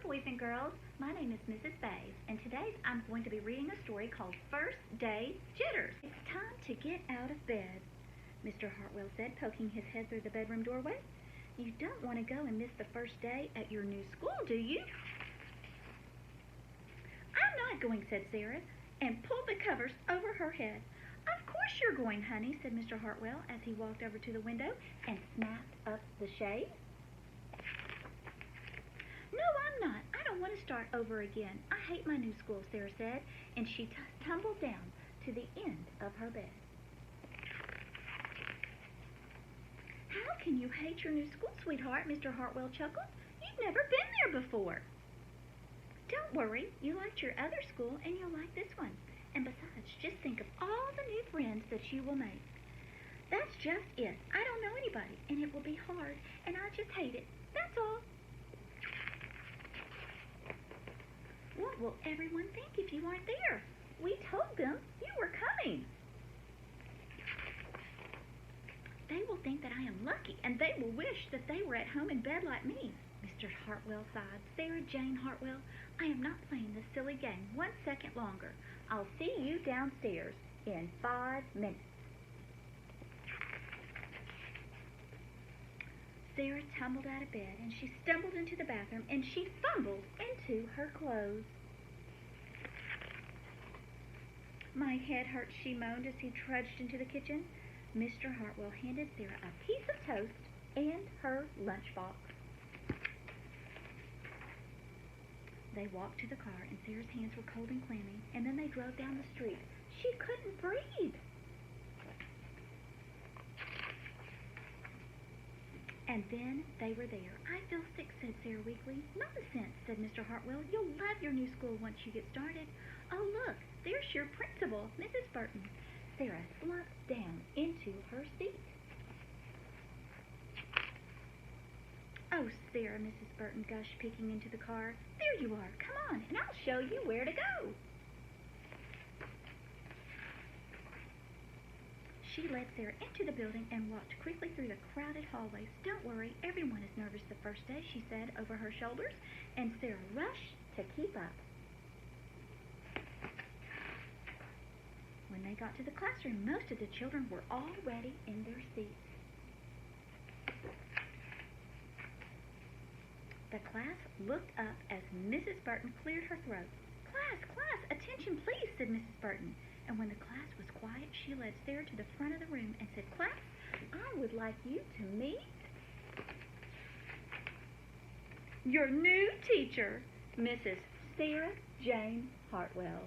boys and girls. My name is Mrs. Bays, and today I'm going to be reading a story called First Day Jitters. It's time to get out of bed, Mr. Hartwell said, poking his head through the bedroom doorway. You don't want to go and miss the first day at your new school, do you? I'm not going, said Sarah, and pulled the covers over her head. Of course you're going, honey, said Mr. Hartwell as he walked over to the window and snapped up the shade. No, I'm not. I don't want to start over again. I hate my new school, Sarah said, and she tumbled down to the end of her bed. How can you hate your new school, sweetheart? Mr. Hartwell chuckled. You've never been there before. Don't worry. You liked your other school, and you'll like this one. And besides, just think of all the new friends that you will make. That's just it. I don't know anybody, and it will be hard, and I just hate it. That's all. What will everyone think if you aren't there? We told them you were coming. They will think that I am lucky, and they will wish that they were at home in bed like me. Mr. Hartwell sighed. Sarah Jane Hartwell, I am not playing this silly game 1 second longer. I'll see you downstairs in 5 minutes. Sarah tumbled out of bed, and she stumbled into the bathroom, and she fumbled into her clothes. My head hurts, she moaned as he trudged into the kitchen. Mr. Hartwell handed Sarah a piece of toast and her lunchbox. They walked to the car, and Sarah's hands were cold and clammy, and then they drove down the street. She couldn't breathe. And then they were there. I feel sick, said Sarah weakly. Nonsense, said Mr. Hartwell. You'll love your new school once you get started. Oh, look, there's your principal, Mrs. Burton. Sarah slumped down into her seat. Oh, Sarah, Mrs. Burton gushed, peeking into the car. There you are. Come on, and I'll show you where to go. She led Sarah into the building and walked quickly through the crowded hallways. Don't worry, everyone is nervous the first day, she said over her shoulders, and Sarah rushed to keep up. When they got to the classroom, most of the children were already in their seats. The class looked up as Mrs. Burton cleared her throat. Class, attention please, said Mrs. Burton. And when the class was quiet, she led Sarah to the front of the room and said, Class, I would like you to meet your new teacher, Mrs. Sarah Jane Hartwell.